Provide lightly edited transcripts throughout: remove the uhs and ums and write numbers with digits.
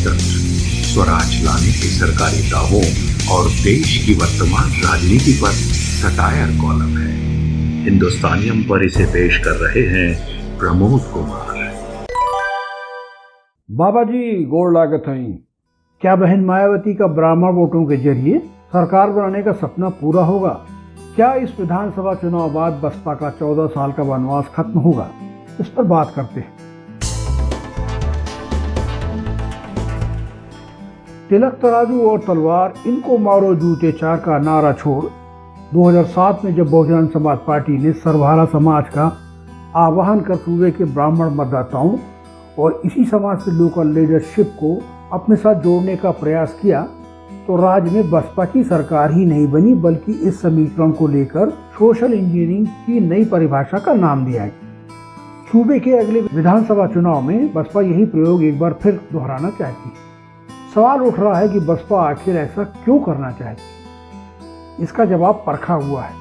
लोकतंत्र, स्वराज लाने के सरकारी दावों और देश की वर्तमान राजनीति पर सटायर कॉलम है। हिंदुस्तानियम पर इसे पेश कर रहे हैं प्रमोद कुमार। बाबा जी गोड़ लागत हैं। क्या बहन मायावती का ब्राह्मण वोटों के जरिए सरकार बनाने का सपना पूरा होगा? क्या इस विधानसभा चुनाव बाद बसपा का 14 साल का वनवास खत्म होगा? इस पर बात करते हैं। तिलक तराजू और तलवार, इनको मारो जूते चार का नारा छोड़ 2007 में जब बहुजन समाज पार्टी ने सर्वहारा समाज का आह्वान कर सूबे के ब्राह्मण मतदाताओं और इसी समाज से लोकल लीडरशिप को अपने साथ जोड़ने का प्रयास किया, तो राज्य में बसपा की सरकार ही नहीं बनी, बल्कि इस समीकरण को लेकर सोशल इंजीनियरिंग की नई परिभाषा का नाम दिया गया। सूबे के अगले विधानसभा चुनाव में बसपा यही प्रयोग एक बार फिर दोहराना चाहती है। सवाल उठ रहा है कि बसपा आखिर ऐसा क्यों करना चाहती? इसका जवाब परखा हुआ है।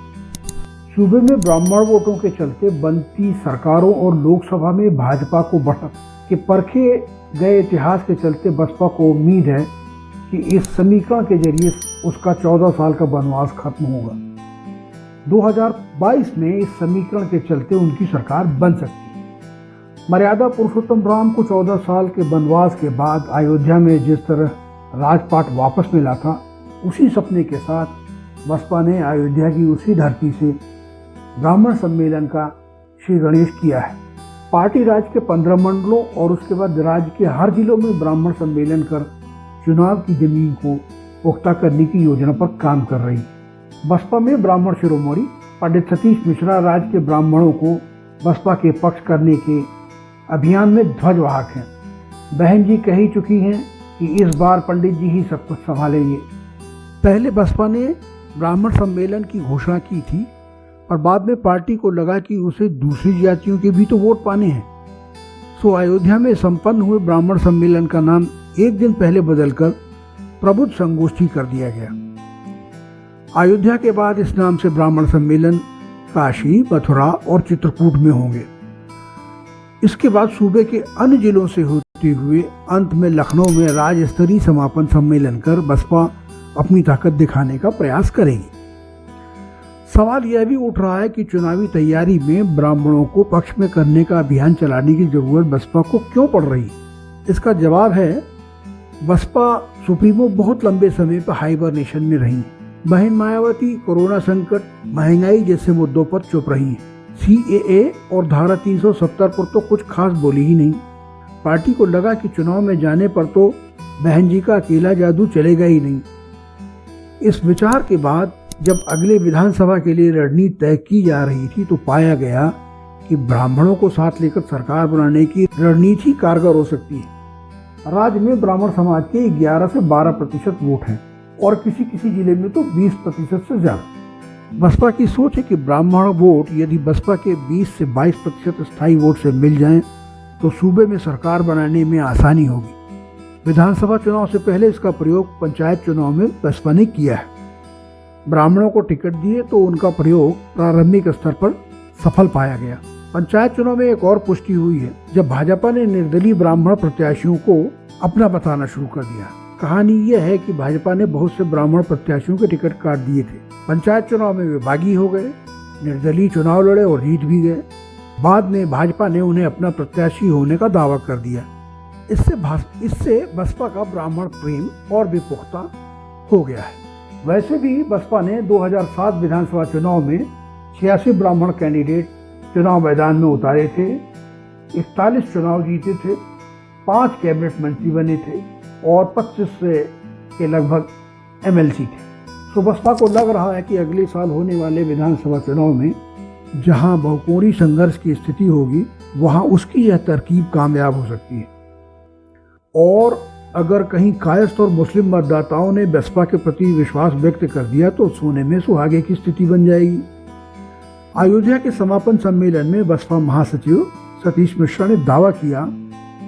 सूबे में ब्राह्मण वोटों के चलते बनती सरकारों और लोकसभा में भाजपा को बढ़त के परखे गए इतिहास के चलते बसपा को उम्मीद है कि इस समीकरण के जरिए उसका 14 साल का वनवास खत्म होगा। 2022 में इस समीकरण के चलते उनकी सरकार बन सकती है। मर्यादा पुरुषोत्तम राम को 14 साल के वनवास के बाद अयोध्या में जिस तरह राजपाट वापस मिला था, उसी सपने के साथ बसपा ने अयोध्या की उसी धरती से ब्राह्मण सम्मेलन का श्री गणेश किया है। पार्टी राज्य के 15 मंडलों और उसके बाद राज्य के हर जिलों में ब्राह्मण सम्मेलन कर चुनाव की जमीन को पुख्ता करने की योजना पर काम कर रही है। बसपा में ब्राह्मण शिरोमणि पंडित सतीश मिश्रा राज्य के ब्राह्मणों को बसपा के पक्ष करने के अभियान में ध्वजवाहक हैं। बहन जी कही चुकी हैं कि इस बार पंडित जी ही सब कुछ संभालेंगे। पहले बसपा ने ब्राह्मण सम्मेलन की घोषणा की थी, और बाद में पार्टी को लगा कि उसे दूसरी जातियों के भी तो वोट पाने हैं। सो अयोध्या में संपन्न हुए ब्राह्मण सम्मेलन का नाम एक दिन पहले बदलकर प्रबुद्ध संगोष्ठी कर दिया गया। अयोध्या के बाद इस नाम से ब्राह्मण सम्मेलन काशी, मथुरा और चित्रकूट में होंगे। इसके बाद सूबे के अन्य जिलों से होते हुए अंत में लखनऊ में राज्य स्तरीय समापन सम्मेलन कर बसपा अपनी ताकत दिखाने का प्रयास करेगी। सवाल यह भी उठ रहा है कि चुनावी तैयारी में ब्राह्मणों को पक्ष में करने का अभियान चलाने की जरूरत बसपा को क्यों पड़ रही? इसका जवाब है, बसपा सुप्रीमो बहुत लंबे समय पर हाइबरनेशन में रही। बहन मायावती कोरोना संकट, महंगाई जैसे मुद्दों पर चुप रही हैं। CAA और धारा 370 पर तो कुछ खास बोली ही नहीं। पार्टी को लगा कि चुनाव में जाने पर तो बहन जी का अकेला जादू चलेगा ही नहीं। इस विचार के बाद जब अगले विधानसभा के लिए रणनीति तय की जा रही थी, तो पाया गया कि ब्राह्मणों को साथ लेकर सरकार बनाने की रणनीति कारगर हो सकती है। राज्य में ब्राह्मण समाज के 11 से 12% वोट हैं, और किसी किसी जिले में तो 20% से ज्यादा। बसपा की सोच है कि ब्राह्मण वोट यदि बसपा के 20 से 22% स्थायी वोट से मिल जाएं, तो सूबे में सरकार बनाने में आसानी होगी। विधानसभा चुनाव से पहले इसका प्रयोग पंचायत चुनाव में बसपा ने किया है। ब्राह्मणों को टिकट दिए तो उनका प्रयोग प्रारंभिक स्तर पर सफल पाया गया। पंचायत चुनाव में एक और पुष्टि हुई है, जब भाजपा ने निर्दलीय ब्राह्मण प्रत्याशियों को अपना बताना शुरू कर दिया। कहानी यह है कि भाजपा ने बहुत से ब्राह्मण प्रत्याशियों के टिकट काट दिए थे। पंचायत चुनाव में वे बागी हो गए, निर्दलीय चुनाव लड़े और जीत भी गए। बाद में भाजपा ने उन्हें अपना प्रत्याशी होने का दावा कर दिया। इससे बसपा का ब्राह्मण प्रेम और भी पुख्ता हो गया है। वैसे भी बसपा ने 2007 विधानसभा चुनाव में 86 ब्राह्मण कैंडिडेट चुनाव मैदान में उतारे थे, 41 चुनाव जीते थे, 5 कैबिनेट मंत्री बने थे और 25 के लगभग MLC थे। तो बसपा को लग रहा है कि अगले साल होने वाले विधानसभा चुनाव में जहां बहुकोणीय संघर्ष की स्थिति होगी, वहां उसकी यह तरकीब कामयाब हो सकती है। और अगर कहीं कायस्थ और मुस्लिम मतदाताओं ने बसपा के प्रति विश्वास व्यक्त कर दिया, तो सोने में सुहागे की स्थिति बन जाएगी। अयोध्या के समापन सम्मेलन में बसपा महासचिव सतीश मिश्रा ने दावा किया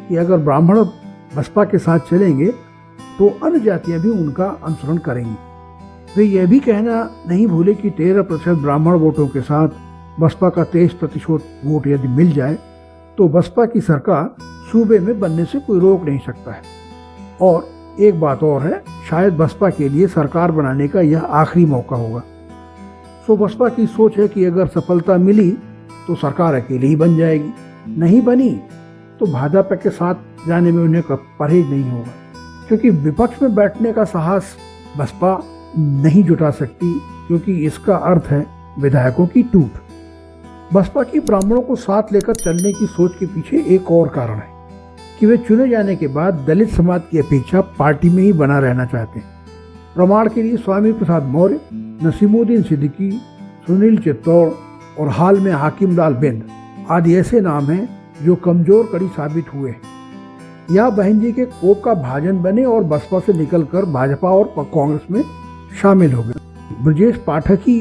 कि अगर ब्राह्मण बसपा के साथ चलेंगे तो अन्य जातियां भी उनका अनुसरण करेंगी। वे यह भी कहना नहीं भूले कि 13% ब्राह्मण वोटों के साथ बसपा का 23% वोट यदि मिल जाए तो बसपा की सरकार सूबे में बनने से कोई रोक नहीं सकता है। और एक बात और है, शायद बसपा के लिए सरकार बनाने का यह आखिरी मौका होगा। सो बसपा की सोच है कि अगर सफलता मिली तो सरकार अकेले ही बन जाएगी, नहीं बनी तो भाजपा के साथ जाने में उन्हें परहेज नहीं होगा, क्योंकि विपक्ष में बैठने का साहस बसपा नहीं जुटा सकती, क्योंकि इसका अर्थ है विधायकों की टूट। बसपा की ब्राह्मणों को साथ लेकर चलने की सोच के पीछे एक और कारण है कि वे चुने जाने के बाद दलित समाज की अपेक्षा पार्टी में ही बना रहना चाहते हैं। प्रमाण के लिए स्वामी प्रसाद मौर्य, नसीमुद्दीन सिद्दीकी, सुनील चित्तौड़ और हाल में हाकिम लाल बिंद आदि ऐसे नाम हैं जो कमजोर कड़ी साबित हुए हैं। यह बहन जी के कोप का भाजन बने और बसपा से निकलकर भाजपा और कांग्रेस में शामिल हो गए। ब्रजेश पाठक ही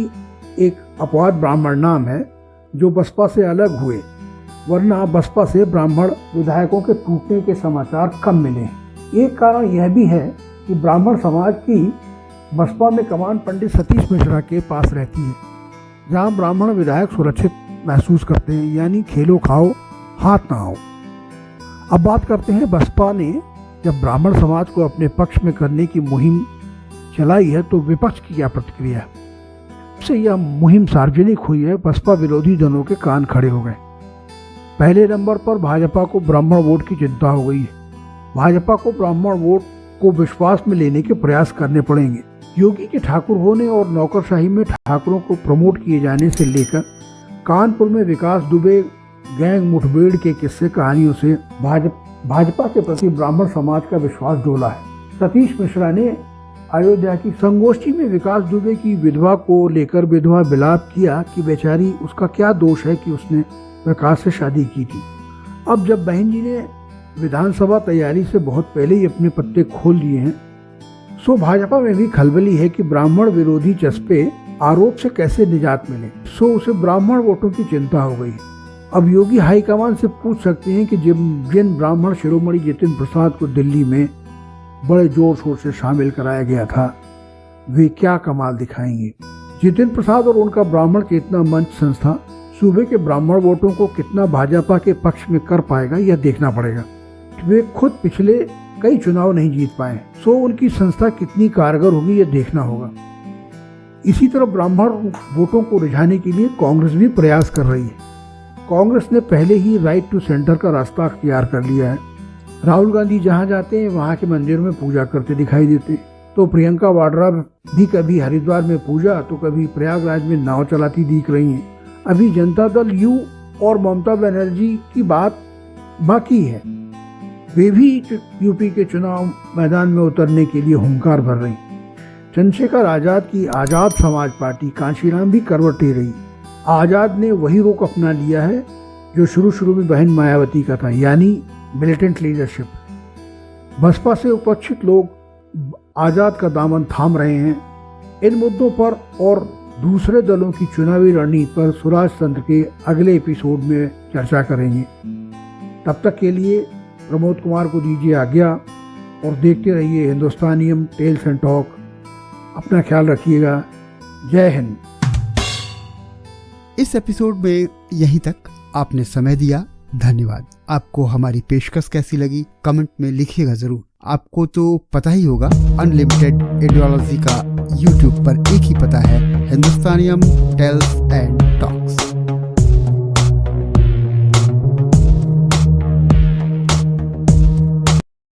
एक अपवाद ब्राह्मण नाम है जो बसपा से अलग हुए, वरना बसपा से ब्राह्मण विधायकों के टूटने के समाचार कम मिले हैं। एक कारण यह भी है कि ब्राह्मण समाज की बसपा में कमान पंडित सतीश मिश्रा के पास रहती है, जहां ब्राह्मण विधायक सुरक्षित महसूस करते हैं, यानी खेलो खाओ हाथ ना आओ। अब बात करते हैं बसपा ने जब ब्राह्मण समाज को अपने पक्ष में करने की मुहिम चलाई है तो विपक्ष की क्या प्रतिक्रिया है। से यह मुहिम सार्वजनिक हुई है, बसपा विरोधी दलों के कान खड़े हो गए। पहले नंबर पर भाजपा को ब्राह्मण वोट की चिंता हो गई है। भाजपा को ब्राह्मण वोट को विश्वास में लेने के प्रयास करने पड़ेंगे। योगी के ठाकुर होने और नौकरशाही में ठाकुरों को प्रमोट किए जाने से लेकर कानपुर में विकास दुबे गैंग मुठभेड़ के किस्से कहानियों से भाजपा के प्रति ब्राह्मण समाज का विश्वास डोला है। सतीश मिश्रा ने अयोध्या की संगोष्ठी में विकास दुबे की विधवा को लेकर विधवा विलाप किया कि बेचारी उसका क्या दोष है कि उसने विकास से शादी की थी। अब जब बहन जी ने विधानसभा तैयारी से बहुत पहले ही अपने पत्ते खोल लिए हैं, सो भाजपा में भी खलबली है कि ब्राह्मण विरोधी चस्पे आरोप से कैसे निजात मिले। सो उसे ब्राह्मण वोटों की चिंता हो गई। अब योगी हाईकमान से पूछ सकते हैं कि जिन ब्राह्मण शिरोमणि जितेंद्र प्रसाद को दिल्ली में बड़े जोर शोर से शामिल कराया गया था, वे क्या कमाल दिखाएंगे। जितेंद्र प्रसाद और उनका ब्राह्मण चेतना मंच संस्था सूबे के ब्राह्मण वोटों को कितना भाजपा के पक्ष में कर पाएगा, यह देखना पड़ेगा। वे खुद पिछले कई चुनाव नहीं जीत पाए, सो उनकी संस्था कितनी कारगर होगी यह देखना होगा। इसी तरह ब्राह्मण वोटों को रिझाने के लिए कांग्रेस भी प्रयास कर रही है। कांग्रेस ने पहले ही राइट टू सेंटर का रास्ता अख्तियार कर लिया है। राहुल गांधी जहां जाते हैं वहां के मंदिर में पूजा करते दिखाई देते, तो प्रियंका वाड्रा भी कभी हरिद्वार में पूजा तो कभी प्रयागराज में नाव चलाती दिख रही हैं। अभी जनता दल यू और ममता बनर्जी की बात बाकी है, वे भी यूपी के चुनाव मैदान में उतरने के लिए हुंकार भर रही। चंद्रशेखर आजाद की आजाद समाज पार्टी कांशीराम भी करवट ले रही। आजाद ने वही रुख अपना लिया है जो शुरू में बहन मायावती का था, यानी मिलिटेंट लीडरशिप। बसपा से उपेक्षित लोग आजाद का दामन थाम रहे हैं। इन मुद्दों पर और दूसरे दलों की चुनावी रणनीति पर स्वराज तंत्र के अगले एपिसोड में चर्चा करेंगे। तब तक के लिए प्रमोद कुमार को दीजिए आज्ञा और देखते रहिए हिंदुस्तानियम टेल्स एंड टॉक। अपना ख्याल रखिएगा। जय हिंद। इस एपिसोड में यहीं तक आपने समय दिया, धन्यवाद। आपको हमारी पेशकश कैसी लगी कमेंट में लिखिएगा जरूर। आपको तो पता ही होगा अनलिमिटेड आइडियोलॉजी का यूट्यूब पर एक ही पता है, हिंदुस्तानियम टेल्स एंड टॉक्स।